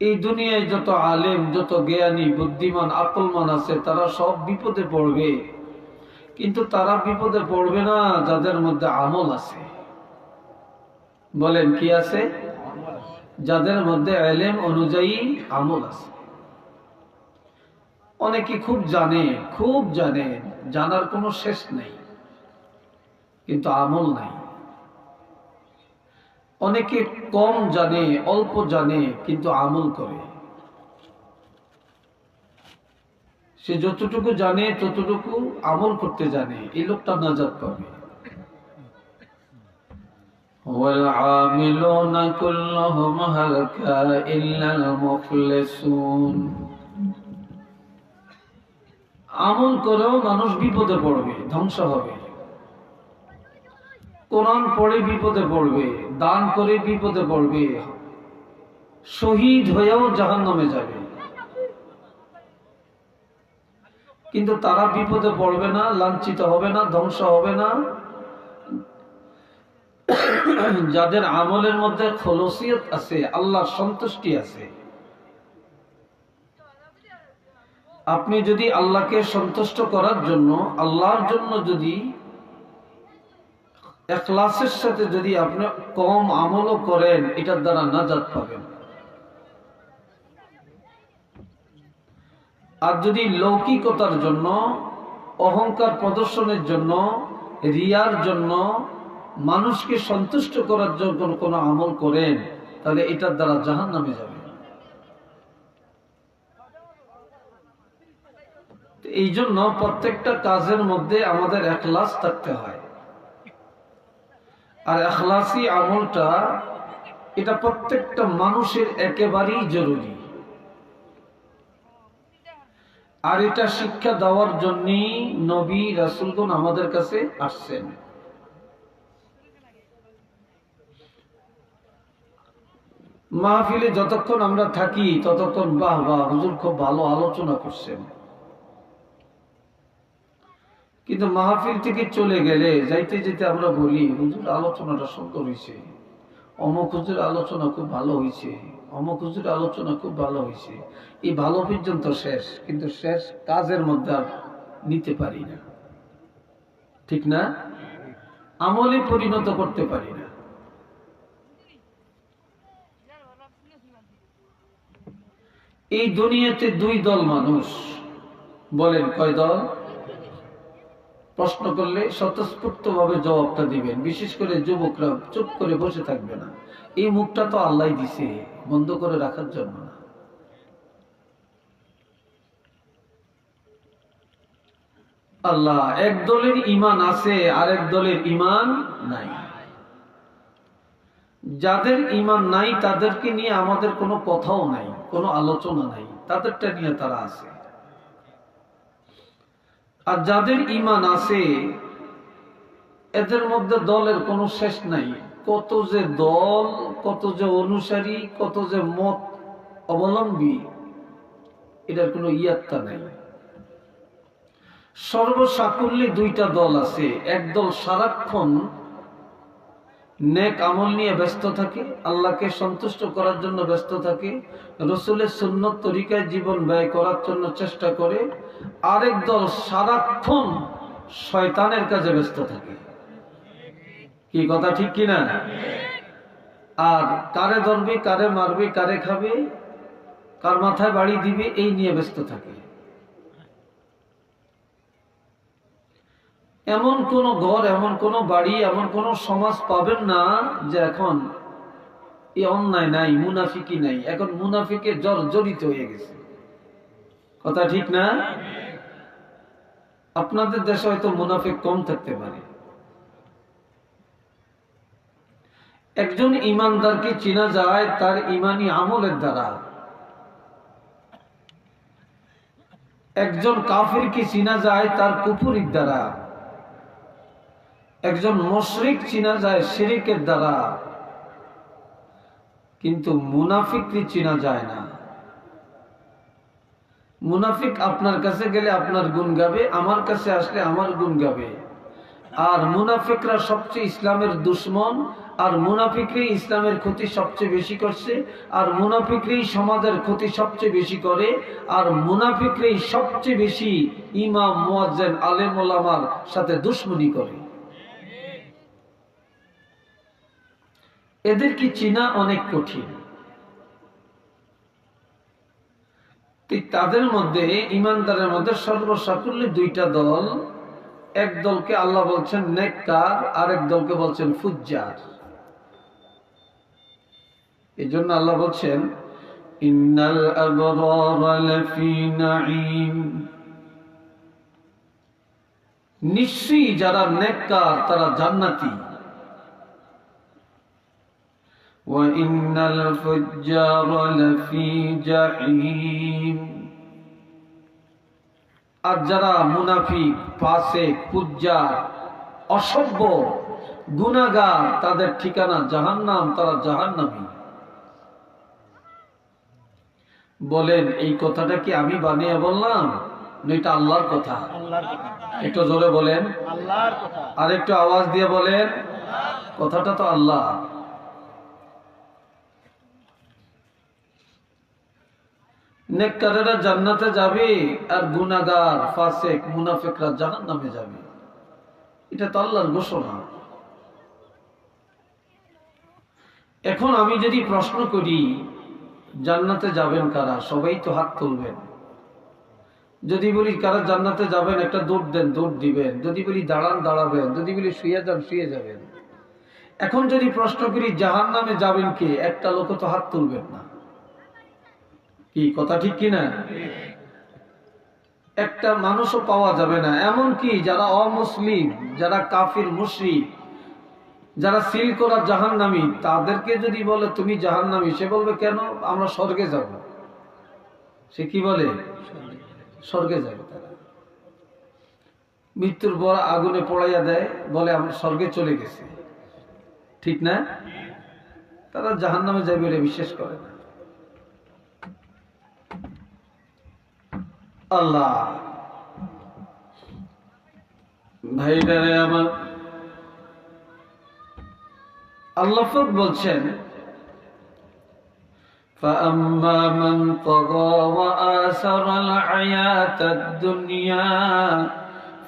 এই দুনিয়ায় যত আলেম, যত জ্ঞানী, বুদ্ধিমান, আকলমান আছে তারা সব বিপদে পড়বে, কিন্তু তারা বিপদে পড়বে না যাদের মধ্যে আমল আছে। বলেন কি আছে? যাদের মধ্যে ইলম অনুযায়ী আমল আছে। অনেকে খুব জানে, জানার কোনো শেষ নেই, কিন্তু আমল নাই। অনেকে কম জানে, অল্প জানে, কিন্তু আমল করে। সে যতটুকু জানে ততটুকু আমল করতে জানে, এই লোকটা নাজাত পাবে। والعاملون كلهم هلكا إلا المخلصون। আমল করেও মানুষ বিপদে পড়বে, ধ্বংস হবে। কোরআন পড়ে বিপদে পড়বে, দান করে বিপদে পড়বে, শহীদ হয়েও জাহান্নামে যাবে। কিন্তু তারা বিপদে পড়বে না, লাঞ্ছিত হবে না, ধ্বংস হবে না যাদের আমলের মধ্যে খলুসিয়ত আছে, আল্লাহর সন্তুষ্টি আছে। আপনি যদি আল্লাহকে সন্তুষ্ট করার জন্য, আল্লাহর জন্য যদি ইখলাসের সাথে যদি আপনি কম আমলও করেন, এটার দ্বারা নাজাত পাবেন। আর যদি লৌকিকতার জন্য, অহংকার প্রদর্শনের জন্য, রিয়ার জন্য, মানুষকে সন্তুষ্ট করার জন্য কোনো আমল করেন, তাহলে এটার দ্বারা জাহান্নামে যাবে। এই জন্য প্রত্যেকটা কাজের মধ্যে আমাদের ইখলাস থাকতে হয়। আর ইখলাসী আমলটা, এটা প্রত্যেকটা মানুষের একেবারেই জরুরি। আর এটা শিক্ষা দেওয়ার জন্যই নবী রাসূলগণ আমাদের কাছে আসছেন। মাহফিলে যতক্ষণ আমরা থাকি ততক্ষণ বাহ বাহ, হুজুর খুব ভালো আলোচনা করছেন। কিন্তু মাহফিল থেকে চলে গেলে যাইতে যেতে আমরা বলি, হুজুর আলোচনাটা সুন্দর হয়েছে, অমুক হুজুর আলোচনা খুব ভালো হয়েছে, অমুক হুজুর আলোচনা খুব ভালো হয়েছে। এই ভালো পর্যন্ত শেষ, কিন্তু শেষ কাজের মধ্যে আর নিতে পারি না, ঠিক না? আমলে পরিণত করতে পারি না। এই দুনিয়াতে দুই দল মানুষ। বলেন কয় দল? প্রশ্ন করলে স্বতঃস্ফূর্ত ভাবে জবাবটা দিবেন। বিশেষ করে যুবকরা চুপ করে বসে থাকবে না। এই মুখটা তো আল্লাহ দিছে, বন্ধ করে রাখার জন্য না। আল্লাহ এক দলের ঈমান আছে, আরেক দলের ঈমান নাই। যাদের ঈমান নাই তাদেরকে নিয়ে আমাদের কোনো কথাও নাই, কোনো আলোচনা নাই, তাদেরটা নিয়ে তারা আছে। আর যাদের ঈমান আছে, এদের মধ্যে দলের কোনো শেষ নাই। কত যে দল, কত যে অনুসারী, কত যে মত অবলম্বী, এটার কোনো ইয়াত্তা নাই। সর্বসাকুল্যে দুইটা দল আছে। এক দল সারাক্ষণ নেক আমল নিয়ে ব্যস্ত থাকে, আল্লাহকে সন্তুষ্ট করার জন্য ব্যস্ত থাকে, রসুলের সুন্নত তরিকায় জীবন ব্যয় করার জন্য চেষ্টা করে। আরেক দল সারাক্ষণ শয়তানের কাজে ব্যস্ত থাকে। কি কথা ঠিক কিনা? আর কারে ধরবে, কারে মারবে, কারে খাবে, কার মাথায় বাড়ি দিবে, এই নিয়ে ব্যস্ত থাকে। এমন কোন ঘর, এমন কোন বাড়ি, এমন কোন সমাজ পাবেন না যে এখন এই অন্যায় নাই, মুনাফিকি নাই। এখন মুনাফিকে জর্জরিত হয়ে গেছে। কথা ঠিক না? আপনাদের দেশে হয়তো মুনাফিক কম থাকতে পারে। একজন ইমানদারকে চেনা যায় তার ইমানি আমলের দ্বারা। একজন কাফিরকে চেনা যায় তার কুফরির দ্বারা। একজন মুশরিক চেনা যায় শিরকের দ্বারা, কিন্তু মুনাফিককে চেনা যায় না। মুনাফিক আপনার কাছে গেলে আপনার গুণ গাবে, আমার কাছে আসলে আমার গুণ গাবে। আর মুনাফিকরা সবচেয়ে ইসলামের দুশ্মন, আর মুনাফিকরাই ইসলামের ক্ষতি সবচেয়ে বেশি করছে, আর মুনাফিকরাই সমাজের ক্ষতি সবচেয়ে বেশি করে, আর মুনাফিকরাই সবচেয়ে বেশি ইমাম মুয়াজ্জিন আলেম ওলামার সাথে দুশমনি করে। এদের কি চিনা অনেক কঠিন। ঠিক তাদের মধ্যে, ইমানদারের মধ্যে সর্বসাকুল্যে দুইটা দল। এক দলকে আল্লাহ বলছেন নেককার, আরেক দলকে বলছেন ফুজ্জার। এই জন্য আল্লাহ বলছেন ইন্নাল আবরারা লাফি নাঈম, নিশ্চয়ই যারা নেককার তারা জান্নাতি। ওয়া ইন্নাল ফুজ্জারা লাফি জাহিম, আর যারা মুনাফিক, ফাসিক, ফুজ্জার, অসভ্য, গুনাহগার, তাদের ঠিকানা জাহান্নাম, তারা জাহান্নামী। বলেন এই কথাটা কি আমি বানিয়ে বললাম, না এটা আল্লাহর কথা? একটু জোরে বলেন আল্লাহর কথা, আর একটু আওয়াজ দিয়ে বলেন কথাটা তো আল্লাহ। নেককারেরা জান্নাতে যাবে, আর গুনাহগার, ফাসিক, মুনাফিকরা জাহান্নামে যাবে। এটা তো আল্লাহর ঘোষণা। এখন আমি যদি প্রশ্ন করি জান্নাতে যাবেন কারা, সবাই তো হাত তুলবেন। যদি বলি কারা জান্নাতে যাবেন, একটা দৌড় দেন, দৌড় দিবেন। যদি বলি দাঁড়ান, দাঁড়াবেন। যদি বলি শুয়ে যান, শুয়ে যাবেন। এখন যদি প্রশ্ন করি জাহান্নামে যাবেন কে, একটা লোক তো হাত তুলবেন না। কি কথা ঠিক কিনা? একটা মানুষও পাওয়া যাবে না। এমন কি যারা অমুসলিম, যারা কাফির, মুশরিক, যারা সিল করা জাহান্নামী, তাদেরকে যদি বলে তুমি জাহান্নামী, সে বলবে কেন? আমরা স্বর্গে যাব। সে কি বলে? স্বর্গে যাবে। তারা মৃত্যুর পর আগুনে পোড়াইয়া দেয়, বলে আমরা স্বর্গে চলে গেছে। ঠিক না? তারা জাহান্নামে যাবে বলে বিশ্বাস করে না। আল্লাহ ভাইদারে আমার, আল্লাহ পাক বলছেন فَأَمَّا مَنْ طَغَى وَآثَرَ الْحَيَاةَ الدُّنْيَا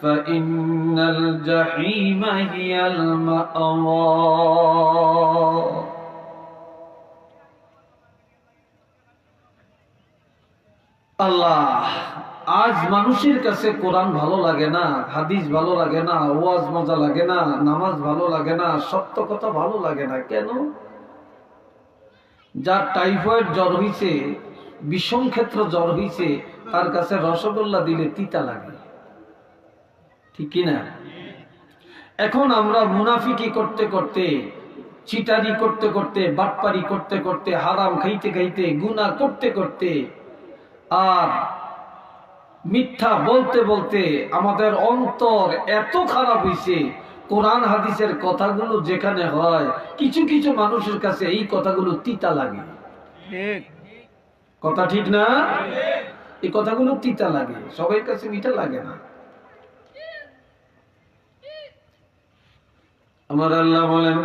فَإِنَّ الْجَحِيمَ هِيَ الْمَأْوَى। আল্লাহ, আজ মানুষের কাছে কোরআন ভালো লাগে না, হাদিস ভালো লাগে না, ওয়াজ মজা লাগে না, নামাজ ভালো লাগে না, সত্য কথা ভালো লাগে না। কেন? যার টাইফয়েড জ্বর হইছে, বিষম ক্ষেত্র জ্বর হইছে, তার কাছে রসগোল্লা দিলে তিতা লাগে। ঠিক কিনা? এখন আমরা মুনাফিকি করতে করতে, চিটারি করতে করতে, বাটপারি করতে করতে, হারাম খাইতে খাইতে, গুনাহ করতে করতে, আর মিথ্যা বলতে বলতে আমাদের অন্তর এত খারাপ হইছে, কোরআন হাদিসের কথাগুলো যেখানে হয়, কিছু কিছু মানুষের কাছে এই কথাগুলো তিতা লাগে। কথা ঠিক না? এই কথাগুলো তিতা লাগে, সবার কাছে মিঠা লাগে না। আমার আল্লাহ বলেন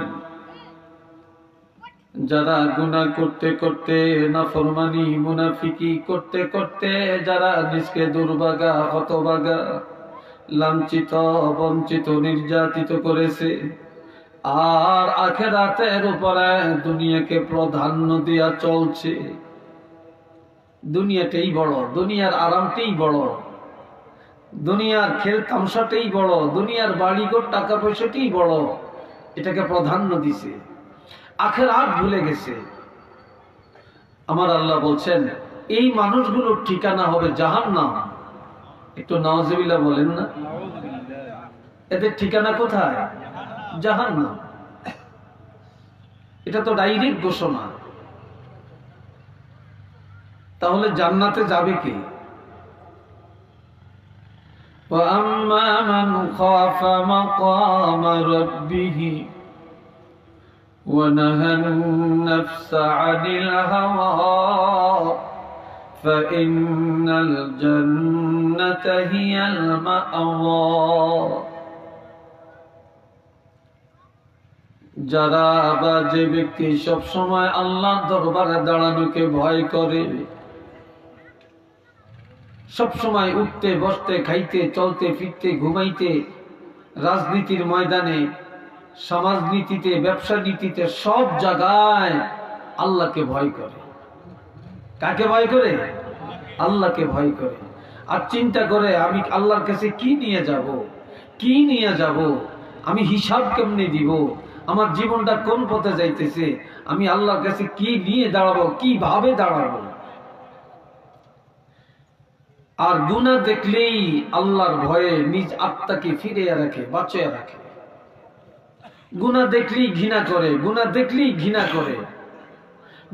যারা গুনাহ করতে করতে, নাফরমানি, মুনাফিকি করতে করতে, যারা নিজকে দুর্ভাগা, হতভাগা, লাঞ্ছিত, বঞ্চিত, নির্যাতিত করেছে, আর আখিরাতের উপরে দুনিয়াকে প্রাধান্য দিয়া চলছে। দুনিয়াটাই বড়, দুনিয়ার আরামটাই বড়, দুনিয়ার খেল তামসাটাই বড়, দুনিয়ার বাড়িঘর টাকা পয়সাটাই বড়, এটাকে প্রাধান্য দিছে, আখিরাত ভুলে গেছে। আমার আল্লাহ বলছেন এই মানুষগুলোর ঠিকানা হবে জাহান্নাম। একটু নাউজুবিল্লাহ বলেন না? এদের ঠিকানা কোথায়? জাহান্নাম। এটা তো ডাইরেক্ট ঘোষণা। তাহলে জান্নাতে যাবে কে? وَأَمَّا مَنْ خَافَ مَقَامَ رَبِّهِ وَنَهَى النَّفْسَ عَنِ الْهَوَى فَإِنَّ الْجَنَّةَ هِيَ الْمَأْوَى। যারা বা যে ব্যক্তি সব সময় আল্লাহ দরবারে দাঁড়ানোকে ভয় করে, সব সময় উঠতে বসতে খাইতে চলতে ফিরতে ঘুমাইতে রাজনীতির ময়দানে সমাজনীতিতে ব্যবসা নীতিতে সব জায়গায় আল্লাহকে ভয় করে। কাকে ভয় করে? আল্লাহকে ভয় করে। আর চিন্তা করে আমি আল্লাহর কাছে কি নিয়ে যাব, কি নিয়ে যাব, আমি হিসাব কেমনে দিব, আমার জীবনটা কোন পথে যাইতেছে, আমি আল্লাহর কাছে কি নিয়ে দাঁড়াবো, কিভাবে দাঁড়াবো। আর গুনাহ দেখলেই আল্লাহর ভয়ে নিজ আত্মাকে ফিরিয়ে রাখে, বাঁচিয়ে রাখে। গুনাহ দেখলেই ঘৃণা করে, গুনাহ দেখলেই ঘৃণা করে,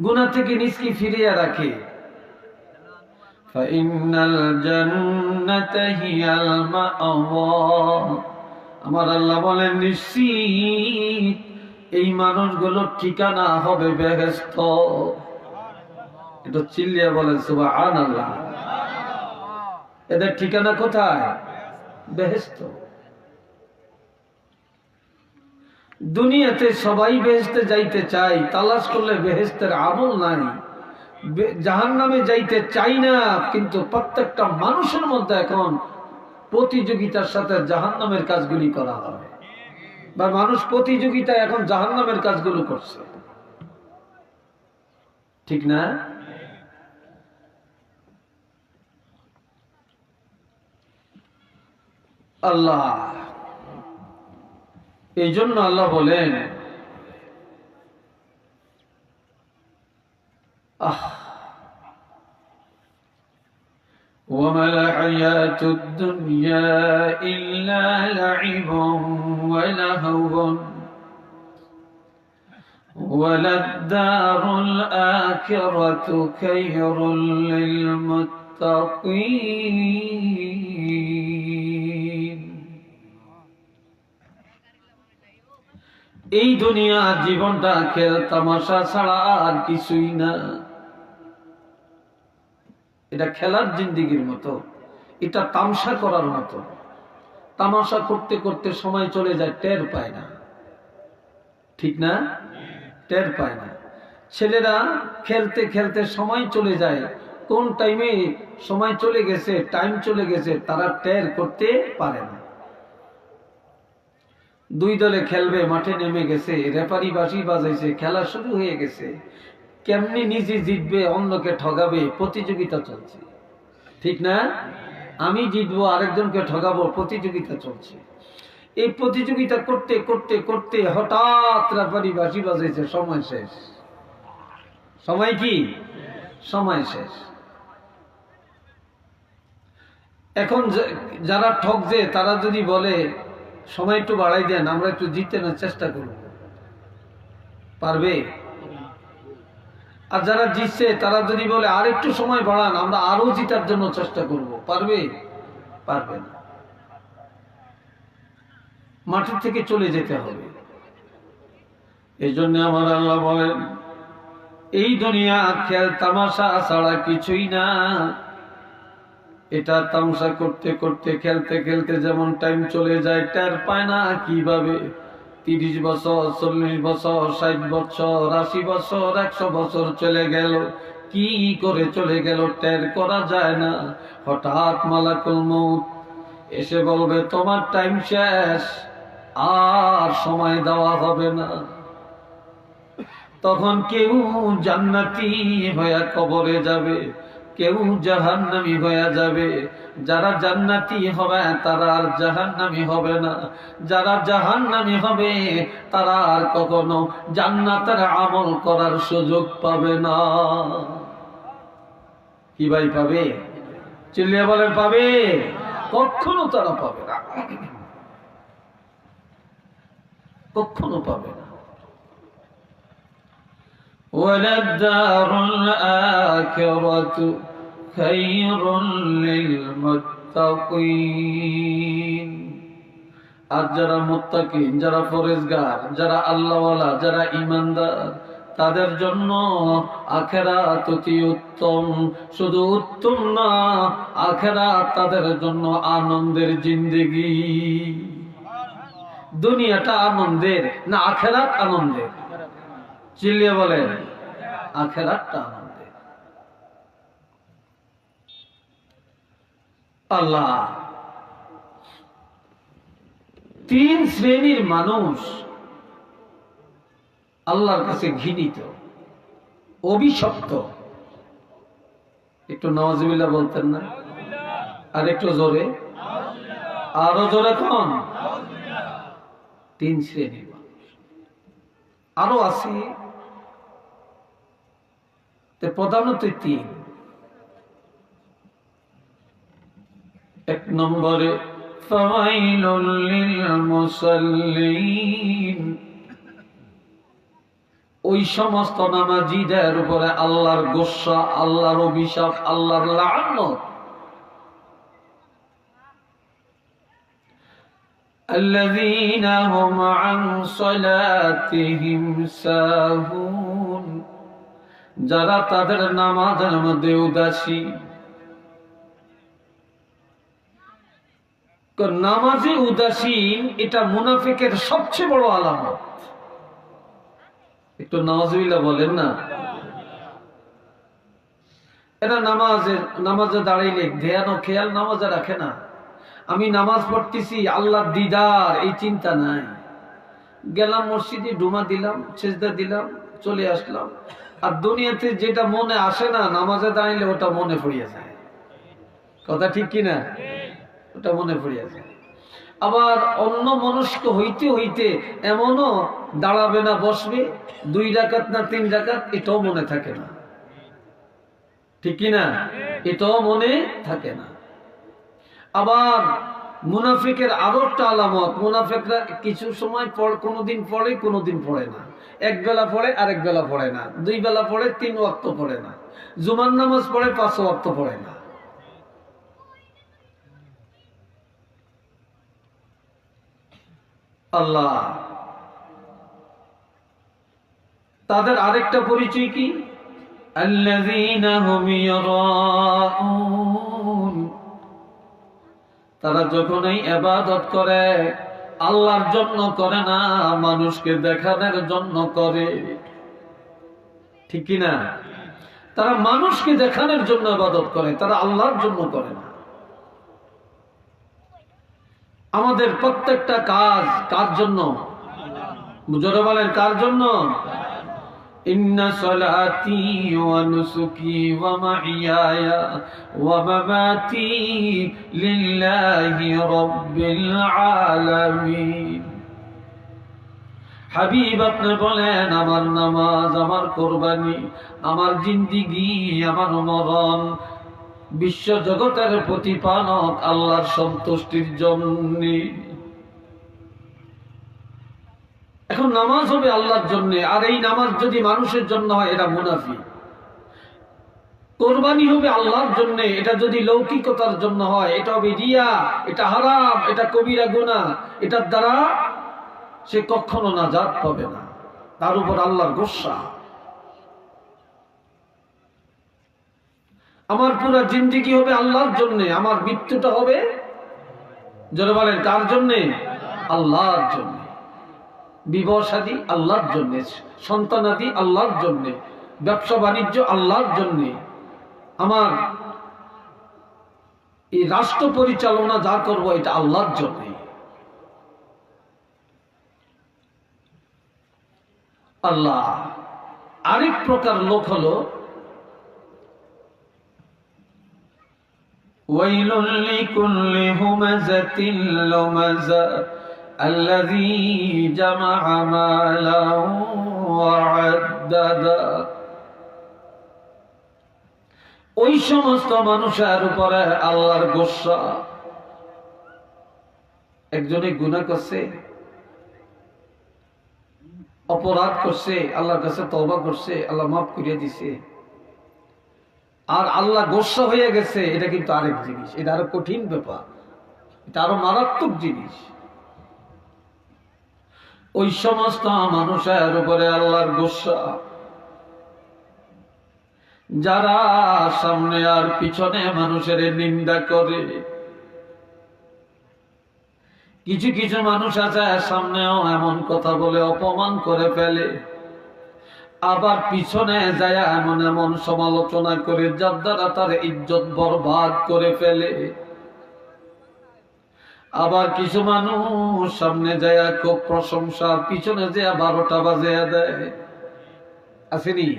গুনাহ থেকে নিজকে ফিরিয়ে রাখে। ফাইনাল জান্নাতা হিয়াল মাআওয়া, আমার আল্লাহ বলেন নিশ্চিত এই মানুষগুলোর ঠিকানা হবে বেহেশত। এটা চিল্লিয়ে বলেন সুবহানাল্লাহ। এদের ঠিকানা কোথায়? বেহেশত। দুনিয়াতে সবাই বেহেশতে যাইতে চাই, তালাশ করলে বেহেশতের আমল নাই। জাহান্নামে যাইতে চাই না, কিন্তু প্রত্যেকটা মানুষের মধ্যে এখন প্রতিযোগিতার সাথে জাহান্নামের কাজগুলি করা হয়, বা মানুষ প্রতিযোগিতায় এখন জাহান্নামের কাজগুলো করছে, ঠিক না? আল্লাহ, এই জন্য আল্লাহ বলেন وما الحياة الدنيا إلا لعب ولهو وللدار الآخرة خير للمتقين। এই দুনিয়া জীবনটা খেল তামাশা ছাড়া আর কিছুই না। এটা খেলার জিন্দেগির মতো, এটা তামসা করার মতো। তামাশা করতে করতে সময় চলে যায়, টের পায় না, ঠিক না? টের পায় না। ছেলেরা খেলতে খেলতে সময় চলে যায়, কোন টাইমে সময় চলে গেছে, টাইম চলে গেছে, তারা টের করতে পারে না। দুই দলে খেলবে, মাঠে নেমে গেছে, রেফারি বাঁশি বাজাইছে, খেলা শুরু হয়ে গেছে, কেমনি নিজে জিতবে, অন্যকে ঠগাবে, প্রতিযোগিতা চলছে, ঠিক না? আমি জিতবো, আরেকজনকে ঠগাবো, প্রতিযোগিতা চলছে। এই প্রতিযোগিতা করতে করতে করতে হঠাৎ রেফারি বাঁশি বাজাইছে, সময় শেষ। সময় কি? সময় শেষ। এখন যারা ঠকছে তারা যদি বলে সময় একটু বাড়াই দেন, আমরা একটু জিততে না চেষ্টা করব, পারবে? আর যারা জিতছে তারা যদি বলে আর একটু সময় বাড়ান, আমরা আরো জিতার জন্য চেষ্টা করব, পারবে? পারবে না। মাঠের থেকে চলে যেতে হবে। এই জন্য আমার আল্লাহ বলেন এই দুনিয়া খেল তামাশা ছাড়া কিছুই না। এটা তামাশা করতে করতে খেলতে খেলতে যেমন টাইম চলে যায়, টের পায় না কিভাবে 30 বছর, 40 বছর, 60 বছর, 80 বছর, 100 বছর চলে গেল, কি করে চলে গেল টের করা যায় না। হঠাৎ মালাকুল মউত এসে বলবে তোমার টাইম শেষ, আর সময় দেওয়া হবে না। তখন কেউ জান্নাতি হয়ে কবরে যাবে, কেউ জাহান্নামী হয়ে যাবে। যারা জান্নাতি হবে তারা আর জাহান্নামী হবে না, যারা জাহান্নামী হবে তারা আর কখনো জান্নাতের আমল করার সুযোগ পাবে না। কি ভাই পাবে? চিল্লিয়ে বলেন পাবে? কখনো তারা পাবে না, কখনো পাবে না। وللدار الآخرة خير للمتقين। আর যারা মুত্তাকিন, যারা ফরেজগার, যারা আল্লাহওয়ালা, যারা ঈমানদার, তাদের জন্য আখিরাত অতি উত্তম। শুধু উত্তম না, আখিরাত তাদের জন্য আনন্দের জিন্দেগি। দুনিয়াটা আনন্দের না আখেরাত আনন্দের? চিল্লিয়ে বলেন, আখেরাতটা আনন্দের। আল্লাহ, তিন শ্রেণীর মানুষ আল্লাহর কাছে ঘৃণিত, অভিশপ্ত। একটু নাউজুবিল্লাহ বলতেন না? আর একটু জোরে, আরো জোরে কোন? তিন শ্রেণীর মানুষ আরো আছে, প্রধানত তিন। এক নম্বরে ফাওয়াইলুল লিল মুসাল্লিন, ওই সমস্ত নামাজীদের উপরে আল্লাহর গোসা, আল্লাহর অভিশাপ, আল্লাহর লানত। আল্লাযীনা হুম আন সালাতিহিম সাহুন, যারা তাদের নামাজের মধ্যে উদাসী। নামাজে উদাসীন এটা মুনাফিকের সবচেয়ে বড় আলামত। একটু নাউজুবিল্লাহ বলেন না? এরা নামাজে দাঁড়াইলে ধ্যান ও খেয়াল নামাজে রাখে না। আমি নামাজ পড়তেছি, আল্লাহর দিদার এই চিন্তা নাই। গেলাম মসজিদে, ডুমা দিলাম, সেজদা দিলাম, চলে আসলাম। আর দুনিয়াতে যেটা মনে আসে না, নামাজে দাঁড়াইলে ওটা মনে পড়িয়া যায়। কথা ঠিক কিনা? ওটা মনে পড়িয়া যায়। আবার অন্য মনস্ক হইতে হইতে এমনও দাঁড়াবে না, বসবে, 2 রাকাত না 3 রাকাত, এটাও মনে থাকে না। ঠিক কিনা? এটাও মনে থাকে না। আবার মুনাফিকের আরো একটা আলামত, মুনাফিকরা কিছু সময় কোনোদিন পড়ে, কোনোদিন পড়ে না। এক বেলা পড়ে, আরেক বেলা পড়ে না। 2 বেলা পড়ে, 3 ওয়াক্ত পড়ে না। জুমার নামাজ পড়ে, 5 ওয়াক্ত পড়ে না। আল্লাহ, তাদের আরেকটা পরিচয় কি? আল্লাযীনা হুম ইয়ারাউন, তারা যখনই ইবাদত করে আল্লাহর জন্য করে না, মানুষকে দেখানোর জন্য করে। ঠিক কি না? তারা মানুষকে দেখানোর জন্য ইবাদত করে, তারা আল্লাহর জন্য করে না। আমাদের প্রত্যেকটা কাজ কার জন্য? জোরে বলেন, কার জন্য? ইন্না সলাতি ওয়া নুসুকি ওয়া মাহিয়ায়া ওয়া মামাতি লিল্লাহি রাব্বিল আলামিন। হাবিব আপনি বলেন, আমার নামাজ, আমার কুরবানি, আমার জিন্দেগি, আমার মরণ বিশ্ব জগতের প্রতিপালক আল্লাহর সন্তুষ্টির জন্য। এখন নামাজ হবে আল্লাহর জন্য, আর এই নামাজ যদি মানুষের জন্য হয় এটা মুনাফিক। কোরবানি হবে আল্লাহর জন্য, এটা যদি লৌকিকতার জন্য হয় এটা হবে রিয়া, এটা হারাম, এটা কবিরা গুনাহ। এটার দ্বারা সে কখনো নাজাত পাবে না, তার উপর আল্লাহর গোসা। আমার পুরো জিন্দেগি হবে আল্লাহর জন্য, আমার মৃত্যুটা হবে, যারা বলেন কার জন্য? আল্লাহর জন্য। বিবাহ শাদী আল্লাহর জন্য, সন্তানাদি আল্লাহর জন্য, ব্যবসা বাণিজ্য আল্লাহর জন্য, আমার এই রাষ্ট্র পরিচালনা যা করব এটা আল্লাহর জন্য। আল্লাহ, আরেক প্রকার লোক হলো ওয়াইলুল লিকুল্লি হুমাযাতিল লুমাযা আল্লাযী জামাআ মালাহু ওয়া আদ্দাদা। ওই সমস্ত মানুষের উপরে আল্লাহর গোসা। একজনে গুনাহ করছে, অপরাধ করছে, আল্লাহর কাছে তওবা করছে, আল্লাহ মাফ করে দিছে, আর আল্লাহ গোসা হয়ে গেছে, এটা কিন্তু আরেক জিনিস। এটা আরো কঠিন ব্যাপার, এটা আরো মারাত্মক জিনিস। ওই সমস্ত মানুষের উপরে আল্লাহর গোসা যারা সামনে আর পিছনে মানুষের নিন্দা করে, কিছু কিছু মানুষ আছে সামনেও এমন কথা বলে অপমান করে ফেলে, আবার পিছনে যায় এমন এমন সমালোচনা করে যার দ্বারা তার ইজ্জত বরবাদ করে ফেলে। আবার কিছু মানুষ সামনে যায় খুব প্রশংসা, পিছনে যায় 12টা বাজিয়ে দেয়। আসেনি?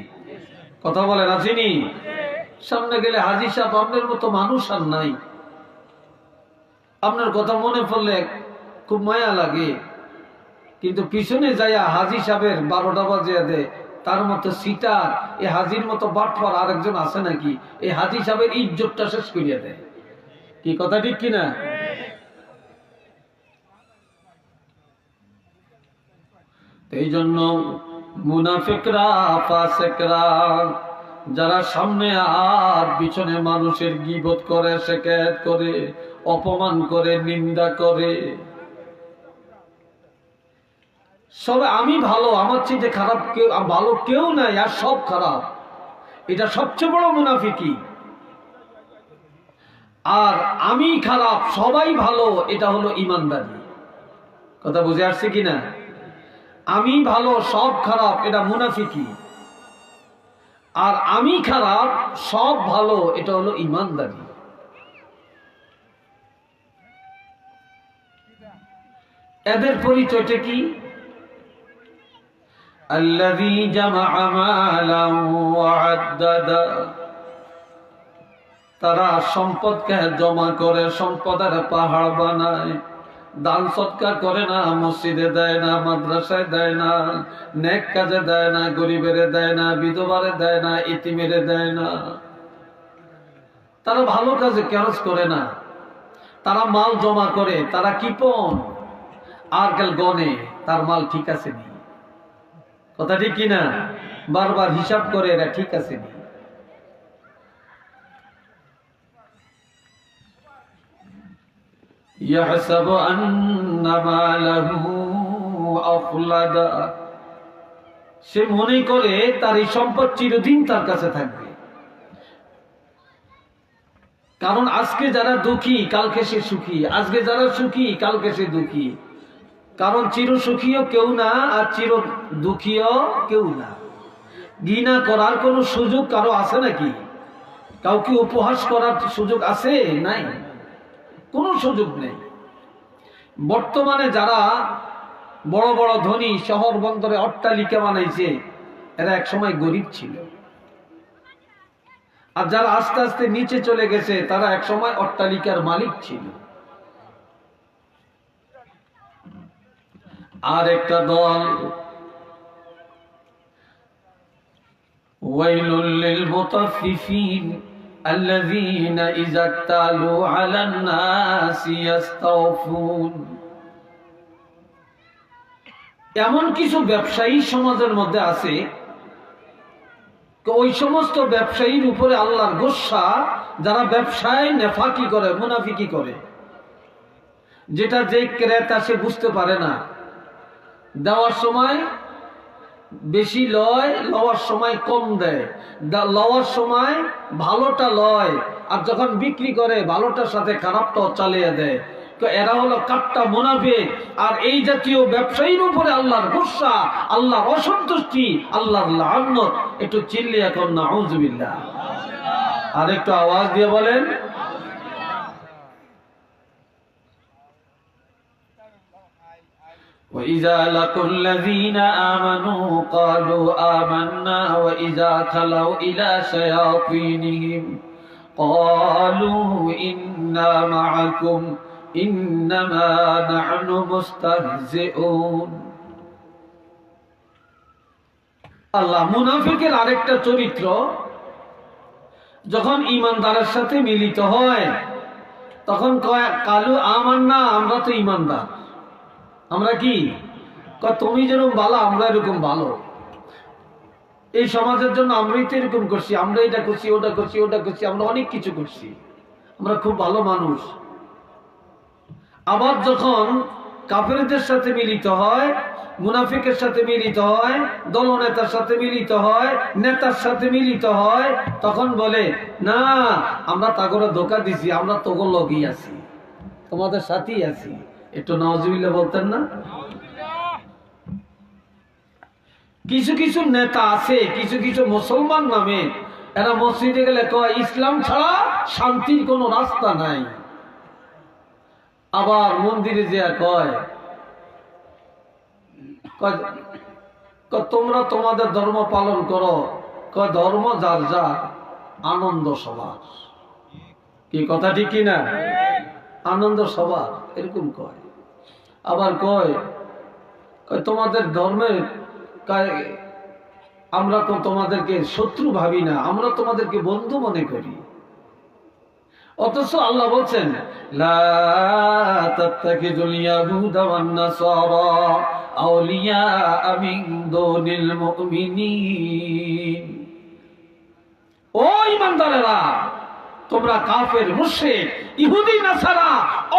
কথা বলেন আসেনি? সামনে গেলে হাজী সাহেব আপনার মতো মানুষ আর নাই, আপনার কথা মনে পড়লে খুব মায়া লাগে, কিন্তু পিছনে যাইয়া হাজী সাহেবের 12টা বাজিয়ে দেয়। তার মতো সিটার, এই হাজির মতো বাটপার আরেকজন আছে নাকি? এই হাজী সাহেবের ইজ্জতটা শেষ করিয়া দেয়। কি কথা ঠিক কিনা? এই জন্য মুনাফিকরা, ফাসিকরা যারা সামনে আর পিছনে মানুষের গীবত করে, শিকায়ত করে, অপমান করে, নিন্দা করে, সবে আমি ভালো, আমার চেয়ে খারাপ কেউ ভালো কেউ নাই, আর সব খারাপ, এটা সবচেয়ে বড় মুনাফিকি। আর আমি খারাপ সবাই ভালো, এটা হলো ইমানদারি। কথা বুঝে আসছে কিনা? আমি ভালো সব খারাপ, এটা মুনাফিকি। আর আমি খারাপ সব ভালো, এটা হলো ইমানদারি। এদের পরিচয়টা কি? আল্লাযী জামাআ মালান ওয়া আদ্দাদা, তারা সম্পদকে জমা করে, সম্পদের পাহাড় বানায়, দান সদকা করে না, মসজিদে দেয় না, মাদ্রাসায় দেয় না, নেক কাজে দেয় না, গরিবের দেয় না, বিধবারে দেয় না, ইতিমের দেয় না, তারা ভালো কাজে খরচ করে না, তারা মাল জমা করে, তারা কিপন আর কাল গনে তার মাল ঠিক আছে নি। কথা ঠিক কিনা? বারবার হিসাব করে এরা ঠিক আছে নি। ইয়াহসাবু আন্না মালাহু আখলাদা, সে মনে করে তার এই সম্পদ চিরদিন তার কাছে থাকবে। কারণ আজকে যারা দুঃখী কালকে সে সুখী, আজকে যারা সুখী কালকে সে দুঃখী। কারণ চির সুখীও কেউ না, আর চির দুঃখীও কেউ না। ঘৃণা করার কোন সুযোগ কারো আছে নাকি? কাউকে উপহাস করার সুযোগ আছে? নাই, কোনো সুযোগ নেই। বর্তমানে যারা বড় বড় ধনী, শহর বন্দরে অট্টালিকা বানাইছে, এরা একসময় গরিব ছিল। আর যারা আস্তে আস্তে নিচে চলে গেছে, তারা একসময় অট্টালিকার মালিক ছিল। আর একটা দল, ওয়াইলুল লিল মুতাফফিফিন আল্লাযীনা ইযা তালু আলান নাসি ইস্তাওফুন, এমন কিছু ব্যবসায়ী সমাজের মধ্যে আছে, ওই সমস্ত ব্যবসায়ীর উপরে আল্লাহর গোসা, যারা ব্যবসায় নেফাকি করে, মুনাফিকি করে, যেটা যে ক্রেতা সে বুঝতে পারে না। দেওয়ার সময় বেশি লয়, লওয়ার সময় কম দেয়, লওয়ার সময় ভালোটা লয়, আর যখন বিক্রি করে ভালোটার সাথে খারাপটাও চালিয়ে দেয়। তো এরা হলো কাট্টা মুনাফিক। আর এই জাতীয় ব্যবসায়ীর উপরে আল্লাহর গুসা, আল্লাহর অসন্তুষ্টি, আল্লাহর লাআনত। একটু চিল্লিয়ে এখন নাউযুবিল্লাহ, আর একটু আওয়াজ দিয়ে বলেন। وَإِذَا لَقُوا الَّذِينَ آمَنُوا قَالُوا آمَنَّا وَإِذَا خَلَوْا إِلَى شَيَاطِينِهِمْ قَالُوا إِنَّا مَعَكُمْ إِنَّمَا نَحْنُ مُسْتَهْزِئُونَ। আল্লাহ মুনাফিকের আরেকটা চরিত্র, যখন ঈমানদারের সাথে মিলিত হয় তখন কয় কালু আমান্না, আমরা তো ঈমানদার। আমরা কি তুমি যেরকম ভালো আমরা এরকম ভালো, এই সমাজের জন্য আমরাই তো এরকম করছি, আমরা এটা করছি, ওটা করছি, ওটা করছি, আমরা অনেক কিছু করছি, আমরা খুব ভালো মানুষ। আবার যখন কাফেরদের সাথে মিলিত হয়, মুনাফিকের সাথে মিলিত হয়, দলনেতার সাথে মিলিত হয়, নেতার সাথে মিলিত হয়, তখন বলে না আমরা তাগরে ধোঁকা দিছি, আমরা তোগর লগেই আছি, তোমাদের সাথেই আছি, একটু নাউজুবিল্লাহ বলতেন না? কিছু কিছু নেতা আছে, কিছু কিছু মুসলমান নামে, এরা মসজিদে গেলে কয় ইসলাম ছাড়া শান্তির কোনো রাস্তা নাই। আবার মন্দিরে যে কয় তোমরা তোমাদের ধর্ম পালন করো, কয় ধর্ম যার যার, আনন্দ সবার। কি কথা ঠিক কিনা? আনন্দ সবার, এরকম কয়। আবার কয় তোমাদের ধর্মের আমরা তো তোমাদেরকে শত্রু ভাবি না, আমরা তোমাদেরকে বন্ধু মনে করি। অথচ আল্লাহ বলছেন লা তাত্তাখিযুল ইয়াহুদা ওয়ান নাসারা আউলিয়া মিন দুনিল মুমিনিন। ও ঈমানদারেরা, তোমরা কাফের, মুশরিক, ইহুদি, নাসারা,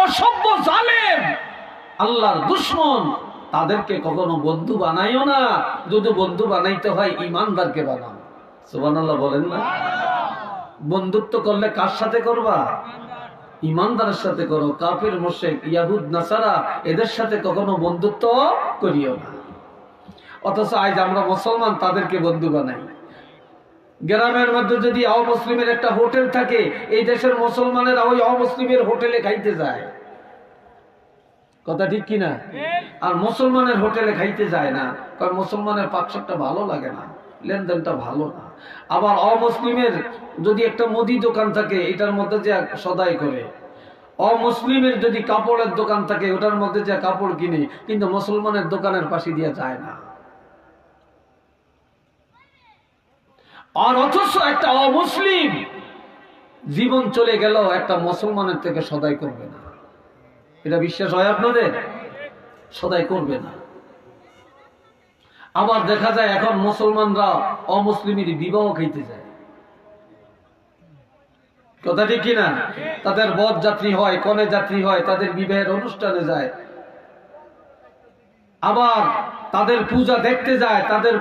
অসভ্য, জালেম, আল্লাহর দুশমন, তাদেরকে কখনো বন্ধু বানাইও না। যদি বন্ধু বানাইতে হয় ঈমানদারকে বানাও। সুবহানাল্লাহ বলেন না? বন্ধুত্ব করলে কার সাথে করবা? ঈমানদারের সাথে করো। কাফির, মুশরিক, ইয়াহুদ, নাসারা, এদের সাথে কখনো বন্ধুত্ব করিও না। অথচ আজ আমরা মুসলমান তাদেরকে বন্ধু বানাই। গ্রামের মধ্যে যদি অমুসলিমের একটা হোটেল থাকে, এই দেশের মুসলমানেরা ওই অমুসলিমের হোটেলে খাইতে যায়। কথা ঠিক কিনা? আর মুসলমানের হোটেলে খাইতে যায় না, কারণ মুসলমানের পাকশাকটা ভালো লাগে না, লেনদেনটা ভালো না। আবার অমুসলিমের যদি একটা মুদি দোকান থাকে, এটার মধ্যে যে সদাই করে। অমুসলিমের যদি কাপড়ের দোকান থাকে, ওটার মধ্যে যে কাপড় কিনে, কিন্তু মুসলমানের দোকানের পাশে দিয়ে যায় না। আর অথচ একটা অমুসলিম জীবন চলে গেল, একটা মুসলমানের থেকে সদাই করবে না। এটা বিশ্বাস হয় আপনাদের? সদাই করবে না। আবার দেখা যায় এখন মুসলমানরা অমুসলিমের বিবাহ খাইতে যায়। কথা ঠিক কিনা? তাদের বর যাত্রী হয়, কনে যাত্রী হয়, তাদের বিবাহের অনুষ্ঠানে যায়। আবার তাদের পূজা দেখতে যায়, তাদের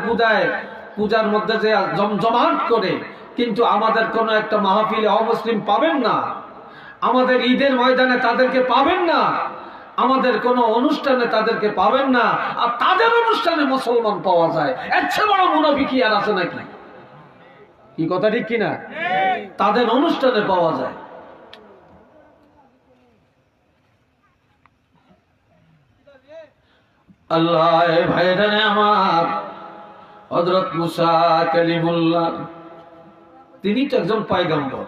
পূজার মধ্যে যে জমজমাট করে। কিন্তু আমাদের কোন একটা মাহফিলে অমুসলিম পাবেন না, আমাদের ঈদের ময়দানে তাদেরকে পাবেন না, আমাদের কোন অনুষ্ঠানে তাদেরকে পাবেন না। আর তাদের অনুষ্ঠানে মুসলমান পাওয়া যায়। এর চেয়ে বড় মুনাফিকি আর আছে নাকি? কি কথা ঠিক কিনা? তাদের অনুষ্ঠানে পাওয়া যায়। আল্লাহ ভাইরানে আমার, হযরত মুসা কালিমুল্লাহ, তিনি তো একজন পয়গম্বর,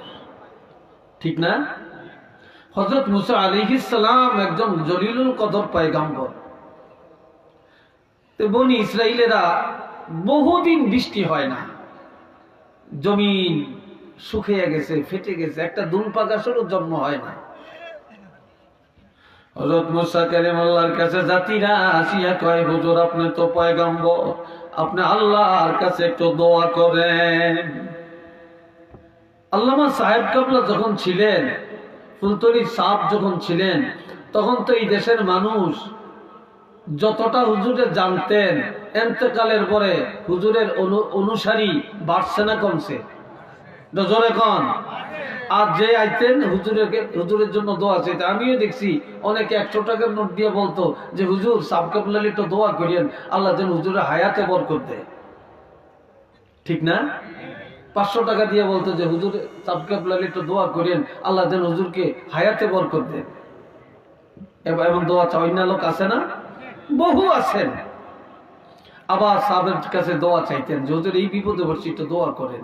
ঠিক না? হযরত মুসা আলাইহিস সালাম একজন জলিলুল কদর পয়গম্বর। তো বনি ইসরাইলেরা বহুদিন বৃষ্টি হয় না, জমিন শুকিয়ে গেছে, ফেটে গেছে, একটা দুলপা গাছেরও জন্ম হয় না। হযরত মুসা কালিমুল্লাহর কাছে জাতিরা আসিয়া কয়, হুজুর আপনি তো পয়গম্বর, আপনি আল্লাহর কাছে একটু দোয়া করেন। আল্লামা সাহেব কাবলা যখন ছিলেন, ফুলতলি সাহেব যখন ছিলেন, তখন তো এই দেশের মানুষ যতটা হুজুরের জানতেন, এন্তেকালের পরে হুজুরের অনুসারী বাড়ছে না কমছে? জোরে কন। আর যে আইতেন হুজুরের জন্য দোয়া চাইতে, আমিও দেখছি অনেকে 100 টাকার নোট দিয়ে বলতো যে হুজুর সাহেব কাবলার একটু দোয়া করিয়েন, আল্লাহ যেন হুজুরের হায়াতে বরকত দেয়, ঠিক না? 500 টাকা দিয়ে বলতো যে হুজুর সাহেব কাবলার একটু দোয়া করিয়েন, আল্লাহ যেন হুজুরকে হায়াতে বরকত দেয়। এমন দোয়া চাই না লোক আছে না? বহু আছেন। আবার সাহেবের কাছে দোয়া চাইতেন যে হুজুর এই বিপদে পড়ছি, একটু দোয়া করেন।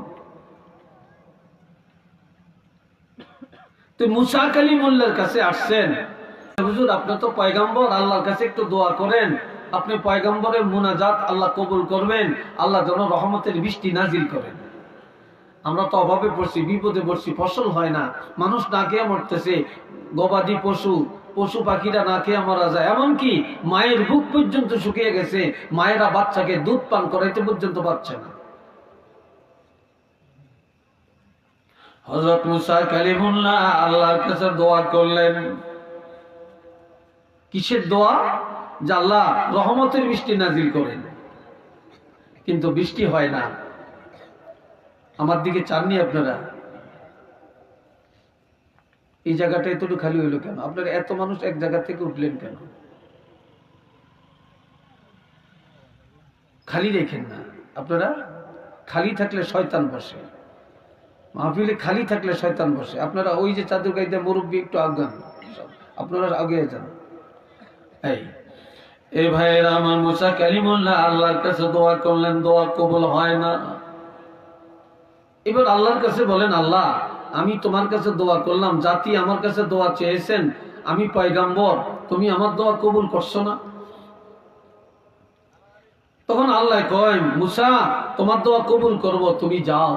তো মুসা কালিমুল্লাহর কাছে আসছেন, হুজুর আপনি তো পয়গম্বর, আল্লাহর কাছে একটু দোয়া করেন, আপনি পয়গম্বরের মুনাজাত আল্লাহ কবুল করবেন, আল্লাহ যেন রহমতের বৃষ্টি নাজিল করেন। আমরা তো অভাবে পড়ছি, বিপদে পড়ছি, ফসল হয় না, মানুষ না খেয়ে মরতেছে, গবাদি পশু পাখিরা না খেয়ে মারা যায়, এমনকি মায়ের বুক পর্যন্ত শুকিয়ে গেছে, মায়েরা বাচ্চাকে দুধ পান করাইতে পর্যন্ত পারছে না। হযরত মুসা কালিমুল্লাহ আল্লাহর কাছে দোয়া করলেন। কিসের দোয়া? যে আল্লাহ রহমতের বৃষ্টি নাজিল করেন। কিন্তু বৃষ্টি হয় না। আমার দিকে চাননি আপনারা? এই জায়গাটা এতটুকু খালি হইলো কেন? আপনারা এত মানুষ এক জায়গা থেকে উঠলেন কেন? খালি রেখেন না। আপনারা খালি থাকলে শয়তান বসে, মাহফিলে খালি থাকলে শয়তান বসে। আপনারা ওই যে চাদর গাইতে মুরব্বী একটু আগান, আপনারা আগে যান। এই ভাইয়েরা আমার, মুসা কালিমুল্লাহ আল্লাহর কাছে দোয়া করলেন, দোয়া কবুল হয় না। এবার আল্লাহর কাছে বলেন, আল্লাহ আমি তোমার কাছে দোয়া করলাম, জাতি আমার কাছে দোয়া চেয়েছেন, আমি পয়গম্বর, তুমি আমার দোয়া কবুল করছো না। তখন আল্লাহ কয়, মুসা তোমার দোয়া কবুল করব, তুমি যাও।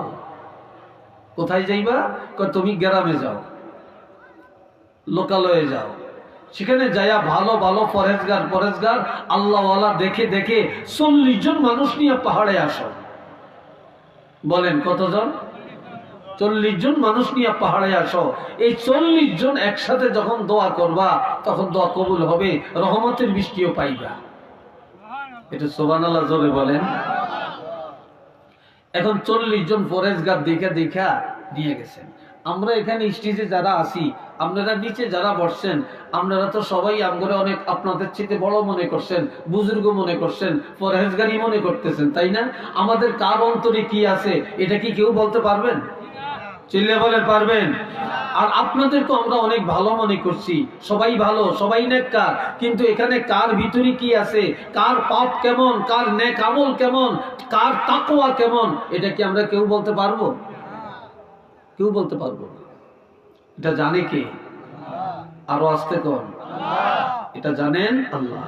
কোথায় যাইবা? তুমি গ্রামে যাও, লোকালয়ে যাও, সেখানে যাইয়া ভালো ভালো পরেজগার আল্লাহওয়ালা দেখে দেখে 40 জন মানুষ নিয়ে পাহাড়ে আসো। বলেন কতজন? 40 জন মানুষ নিয়ে পাহাড়ে আসো। এই 40 জন একসাথে যখন দোয়া করবা তখন দোয়া কবুল হবে, রহমতের বৃষ্টিও পাইবা। এটা সুবহানাল্লাহ জোরে বলেন। এখন 40 জন পরেজগার দেখা নিয়ে গেছেন। আমরা এখানে স্টেজে যারা আছি, আপনারা নিচে যারা বসছেন, আপনারা তো সবাই আমগরে অনেক আপনাদের চেয়ে বড় মনে করছেন, বুজুর্গ মনে করছেন, পরহেজগারি মনে করতেছেন, তাই না? আমাদের কার অন্তরে কি আছে এটা কি কেউ বলতে পারবেন? চিল্লে বলে পারবেন? আর আপনাদেরকে আমরা অনেক ভালো মনে করছি, সবাই ভালো, সবাই নেককার, কিন্তু এখানে কার ভিতরে কি আছে, কার পাপ কেমন, কার নেক আমল কেমন, কার তাকওয়া কেমন, এটা কি আমরা কেউ বলতে পারবো? কেউ বলতে পারবো না। এটা জানে কে? আরো আসতে কোন? এটা জানেন আল্লাহ।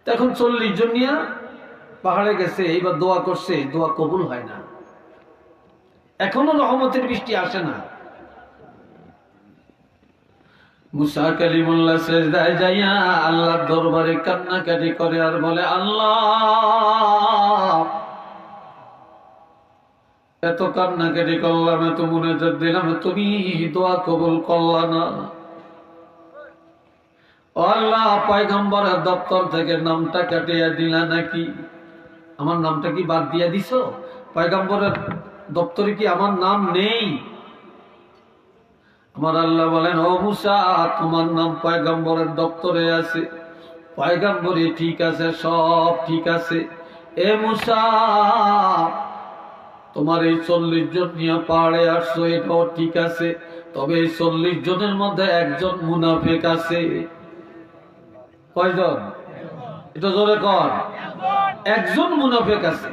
এখন 40 জন নিয়ে পাহাড়ে গেছে, এইবার দোয়া করছে, দোয়া কবুল হয় না, এখনো রহমতের বৃষ্টি আসে না। মুসা কালিমুল্লাহ সিজদায় যাইয়া আল্লাহর দরবারে কান্নাকাটি করে আর বলে, আল্লাহ এত কান্নাকাটি করলাম, এত মুনাজাত দিলাম, তুমি দোয়া কবুল করলা না। আল্লাহ পয়গম্বরের দপ্তর থেকে নামটা কাটিয়ে দিলা নাকি? আমার নামটা কি বাদ দিয়া দিছো? পয়গম্বরের দপ্তরে কি আমার নাম নেই? আমার আল্লাহ বলেন, ও মুসা তোমার নাম পয়গম্বরের দপ্তরে আছে, পয়গম্বরে ঠিক আছে, সব ঠিক আছে। এ মুসা তোমার এই 40 জন নিয়ে পাহাড়ে আসছো, এটাও ঠিক আছে, তবে এই 40 জনের মধ্যে একজন মুনাফিক আছে। কয়জন? এটা জোরে কর। একজন মুনাফিক আছে।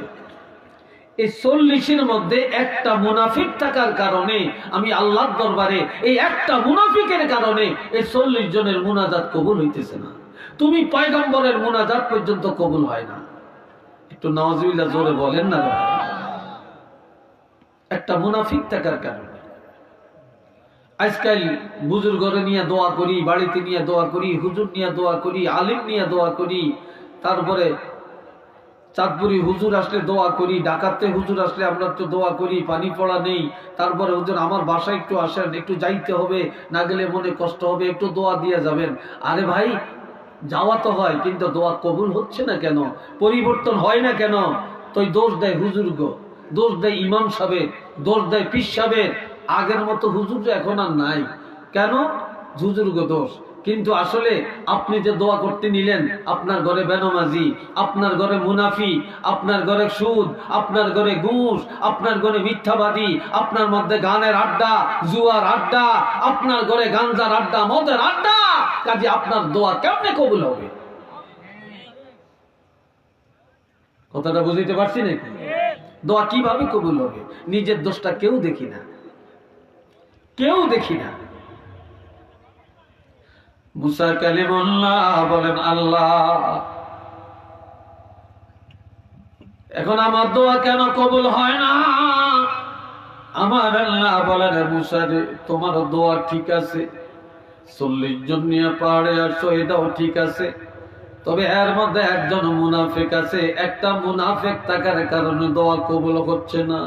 এই 40-এর মধ্যে একটা মুনাফিক থাকার কারণে আমি আল্লাহর দরবারে এই একটা মুনাফিকের কারণে এই 40 জনের মুনাজাত কবুল হইতেছে না। তুমি পয়গম্বরের মুনাজাত পর্যন্ত কবুল হয় না। একটু নাউজুবিল্লাহ জোরে বলেন না। একটা মুনাফিক থাকার কারণে আজকাল বুজুর্গরে নিয়ে দোয়া করি, বাড়িতে নিয়ে দোয়া করি, হুজুর নিয়ে দোয়া করি, আলিম নিয়ে দোয়া করি, তারপরে চাঁদপুরি হুজুর আসলে দোয়া করি, ডাকাতে হুজুর আসলে আমরা তো দোয়া করি, পানি পড়া নেই, তারপরে হুজুর আমার বাসায় একটু আসেন, একটু যাইতে হবে, না গেলে মনে কষ্ট হবে, একটু দোয়া দিয়ে যাবেন। আরে ভাই যাওয়া তো হয়, কিন্তু দোয়া কবুল হচ্ছে না কেন, পরিবর্তন হয় না কেন? তো দোষ দেয় হুজুর্গ, দোষ দেয় ইমাম সাহেব, দোষ দেয় পীর সাহেব। আগের মতো হুজুর এখন আর নাই, কেন? হুজুর্গ দোষ। কিন্তু আসলে আপনি যে দোয়া করতে নিলেন, আপনার ঘরে বেনামাজি, আপনার ঘরে মুনাফি, আপনার ঘরে সুদ, আপনার ঘরে ঘুষ, আপনার ঘরে মিথ্যাবাদী, আপনার মধ্যে গানের আড্ডা, জুয়ার আড্ডা, আপনার ঘরে গাঞ্জার আড্ডা, মদের আড্ডা, কাজে আপনার দোয়া কেমনে কবুল হবে? কথাটা বুঝতে পারছি নাকি? দোয়া কিভাবে কবুল হবে? নিজের দোষটা কেউ দেখি না, কেউ দেখি না। মুসা কালিমুল্লাহ বলেন, আল্লাহ এখন আমার দোয়া কেন কবুল হয় না? আমার আল্লাহ বলেন, মুসা রে তোমার দোয়া ঠিক আছে, 40 জন নিয়ে পাহাড়ে আসছো, এটাও ঠিক আছে, তবে এর মধ্যে একজন মুনাফিক আছে। একটা মুনাফিক থাকার কারণে দোয়া কবুল হচ্ছে না।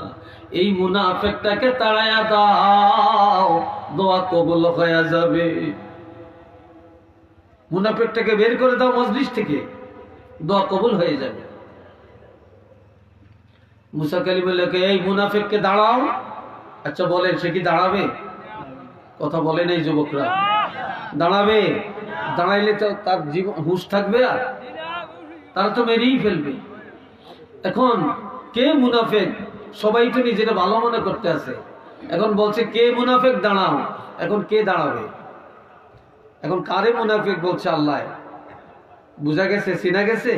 এই মুনাফিকটাকে তাড়াইয়া দাও, দোয়া কবুল হয়ে যাবে। মুনাফিকটাকে বের করে দাও মজলিস থেকে, দোয়া কবুল হয়ে যাবে। মুসা কালিমুল্লাহকে এই মুনাফিককে দাঁড়াও। আচ্ছা বলেন, সে কি দাঁড়াবে? কথা বলে নাই যুবকরা? দাঁড়াবে? দাঁড়াইলে তো তার জীবন হুঁশ থাকবে? আর তারা তো মেরেই ফেলবে। এখন কে মুনাফেক? সবাই তো নিজেরা ভালো মনে করতে আছে। এখন বলছে কে মুনাফেক, দাঁড়াও। এখন কে দাঁড়াবে? এখন কারে মুনাফেক বলছে আল্লাহ? বুঝা গেছে? চিনা গেছে?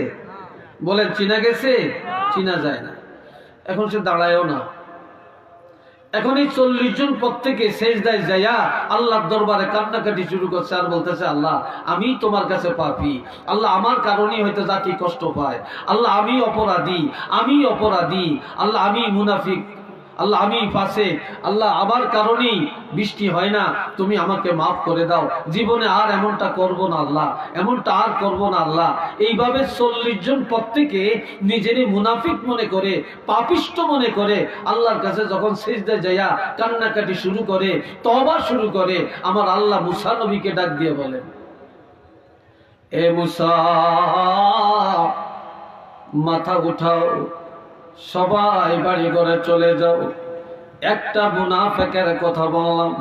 বলেন চিনা গেছে? চিনা যায় না। এখন সে দাঁড়ায়ও না। এখন এই 40 জন প্রত্যেকে সেজদায় যাইয়া আল্লাহর দরবারে কান্নাকাটি শুরু করছে আর বলতেছে, আল্লাহ আমি তোমার কাছে পাপী, আল্লাহ আমার কারণেই হয়তো জাতি কষ্ট পায়, আল্লাহ আমি অপরাধী, আল্লাহ আমি মুনাফিক, আল্লাহ আমি ফাসিক, আল্লাহ আমার কারণেই বৃষ্টি হয় না, তুমি আমাকে মাফ করে দাও, জীবনে আর এমনটা করব না আল্লাহ, এমনটা আর করব না আল্লাহ। এইভাবে 40 জন প্রত্যেকে নিজেরই মুনাফিক মনে করে, পাপিষ্ট মনে করে আল্লাহর কাছে যখন সিজদায় যাইয়া কান্নাকাটি শুরু করে, তওবা শুরু করে, আমার আল্লাহ মুসা নবীকে ডাক দিয়ে বলেন, এ মুসা মাথা উঠাও, সবাই বাড়ি ঘরে চলে যাও। একটা মুনাফিকের কথা বললাম,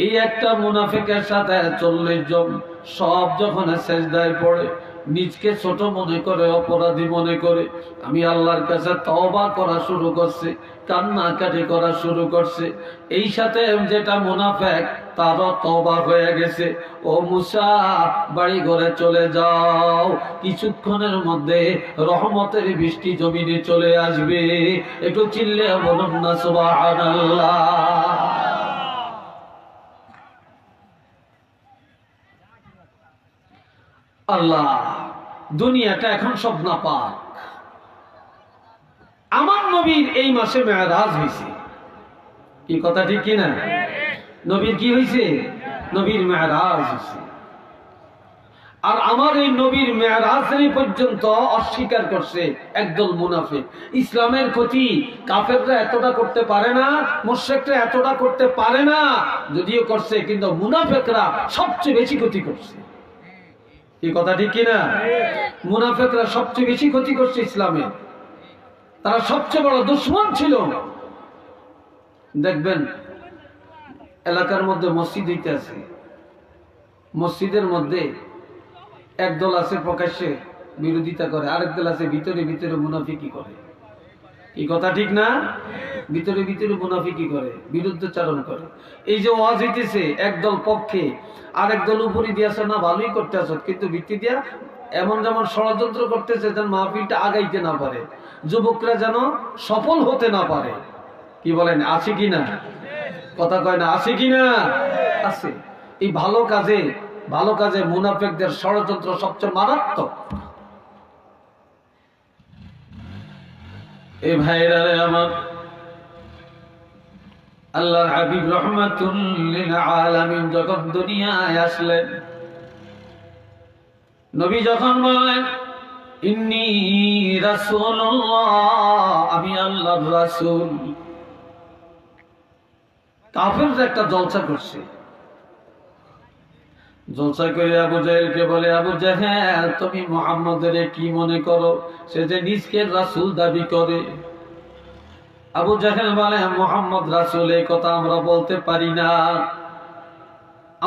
এই একটা মুনাফিকের সাথে 40 জন সব যখন সেজদায় পড়ে নিজকে ছোট মনে করে, অপরাধী মনে করে আমি আল্লাহর কাছে তওবা করা শুরু করছে, কান্নাকাটি করা শুরু করছে। এই সাথে যেটা মুনাফিক তারও তওবা হয়ে গেছে। ও মুসা বাড়ি ঘরে চলে যাও, কিছুক্ষণের মধ্যে রহমতের বৃষ্টি জমিনে চলে আসবে। একটু চিল্লে বলুন না সুবহানাল্লাহ। আল্লাহ, দুনিয়াটা এখন সব নাপাক। আমার নবীর এই মাসে মেরাজ হয়েছে, কি কথা ঠিক কিনা? নবীর কি হয়েছে? নবীর মেরাজ হয়েছে। আর আমার এই নবীর মেরাজের পর্যন্ত অস্বীকার করছে একদল মুনাফিক। ইসলামের ক্ষতি কাফেররা এতটা করতে পারে না, মুশরিকরা এতটা করতে পারে না, যদিও করছে, কিন্তু মুনাফিকরা সবচেয়ে বেশি ক্ষতি করছে। এই কথা ঠিক কিনা? মুনাফিকরা সবচেয়ে বেশি ক্ষতি করছে ইসলামে, তারা সবচেয়ে বড় দুশমন ছিল। দেখবেন এলাকার মধ্যে মসজিদ হইতে আছে, মসজিদের মধ্যে একদল আছে প্রকাশ্যে বিরোধিতা করে, আরেক দল আছে ভিতরে ভিতরে মুনাফিকি করে। এই কথা ঠিক না? ভিতরে ভিতরে মুনাফিকি করে, বিরুদ্ধচারণ করে। এই যে ওয়াজ হইতেছে, একদল পক্ষে আরেক দল উপরে দিয়েছে, না ভালোই করতে আস, কিন্তু ভিত্তি দিয়া এমন যেমন ষড়যন্ত্র করতেছে যেন মাহফিলটা আগাইতে না পারে, যুবকরা যেন সফল হতে না পারে। কি বলেন, আছে কি না? কথা কয় না, আছে কি না? আছে। এই ভালো কাজে মুনাফিকদের ষড়যন্ত্র সবচেয়ে মারাত্মক। এই ভাইরা আমার, আল্লাহর হাবিব রাহমাতুল লিল আলামিন যখন দুনিয়ায় আসলেন, নবী যখন বলেন ইন্নী রাসূলুল্লাহ, আমি আল্লাহর রাসূল, কাফেররা একটা জলসা করছে। জলসা করে আবু জাহেলকে বলে, আবু জাহেল তুমি মুহাম্মদের কি মনে করো? সে যে নিজকে রাসূল দাবি করে। আবু জাহেল বলে, মুহাম্মদ রাসূল এই কথা আমরা বলতে পারি না,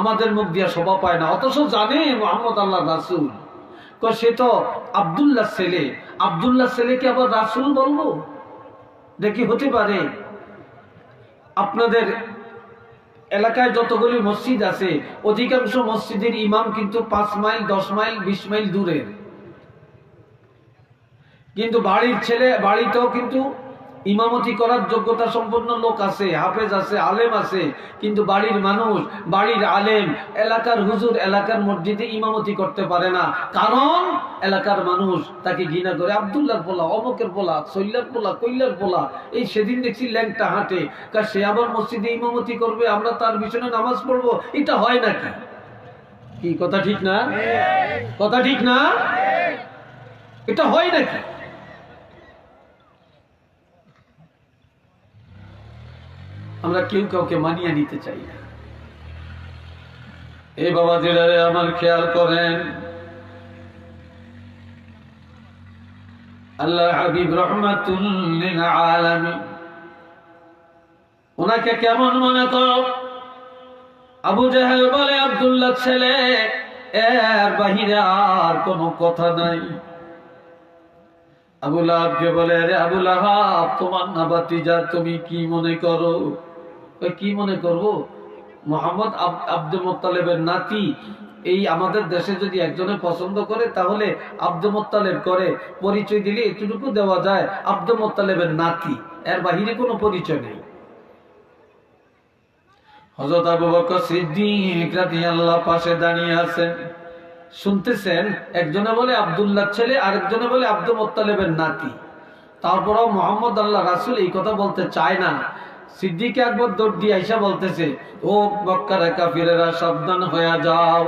আমাদের মুখ দিয়ে শোভা পায় না, অথচ জানে মুহাম্মদ আল্লাহর রাসূল। সে তো আব্দুল্লাহ ছেলে, আব্দুল্লাহ ছেলেকে আবার রাসূল বলবো? দেখি হতে পারে? আপনাদের এলাকায় যতগুলি মসজিদ আছে, অধিকাংশ মসজিদের ইমাম কিন্তু 5 মাইল 10 মাইল 20 মাইল দূরের, কিন্তু বাড়ির ছেলে বাড়িতেও কিন্তু ইমামতি করার যোগ্যতা সম্পন্ন লোক আছে, হাফেজ আছে, আলেম আছে, কিন্তু বাড়ির মানুষ, বাড়ির আলেম, এলাকার হুজুর এলাকার মসজিদে ইমামতি করতে পারে না। কারণ এলাকার মানুষ তাকে ঘৃণা করে, আব্দুল্লাহর পোলা, অমুকের পোলা, সৈল্লার পোলা, কৈল্লার পোলা, এই সেদিন দেখছি ল্যাংটা হাঁটে, সে আবার মসজিদে ইমামতি করবে, আমরা তার পিছনে নামাজ পড়বো, এটা হয় নাকি? কি কথা ঠিক না? কথা ঠিক না? এটা হয় নাকি? আমরা কেউ কাউকে মানিয়ে নিতে চাই না। এই বাবা দিলারে আমার খেয়াল করেন, আল্লাহ হাবিব রাহমাতুল লিল আলামিন, ওনাকে কেমন মনে করো? আবু জাহেল বলে আব্দুল্লাহ ছেলে, এর বাহিরে আর কোনো কথা নাই। আবু লাহাবকে বলে, আরে আবু লাহাব, তোমার না ভাতিজা, তুমি কি মনে করো? কি মনে করবো? মোহাম্মদ আব্দুল মুত্তালিবের নাতি। এই আমাদের দেশে যদি একজনে পছন্দ করে তাহলে আব্দুল মুত্তালিব করে, পরিচয় দিলে এতটুকু দেওয়া যায় আব্দুল মুত্তালিবের নাতি, এর বাহিরে কোনো পরিচয় নেই। হযরত আবু বকর সিদ্দিক রাদিয়াল্লাহু পাশে দাঁড়িয়ে আছেন, শুনতেছেন। একজনে বলে আব্দুল্লাহ ছেলে, আরেকজনে বলে আব্দুল মুত্তালিবের নাতি। তারপরও মোহাম্মদ আল্লাহ রাসূল এই কথা বলতে চায় না। সিদ্দিক আকবর দৌড় দিয়ে আইসা বলতেছে, ও মক্কার কাফিরেরা, সাবধান হয়ে যাও,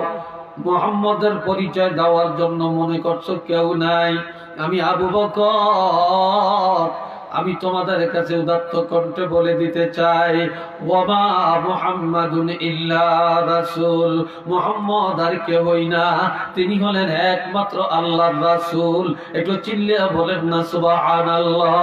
মুহাম্মদের পরিচয় দেওয়ার জন্য মনে করছো কেউ নাই। আমি আবু বকর, আমি তোমাদের কাছে উদাত্ত কণ্ঠে বলে দিতে চাই, ওয়ামা মুহাম্মাদুন ইল্লা রাসূল, মুহাম্মদ আর কেউই না, তিনি হলেন একমাত্র আল্লাহর রাসূল। একটু চিল্লিয়ে বলেন না সুবহানাল্লাহ।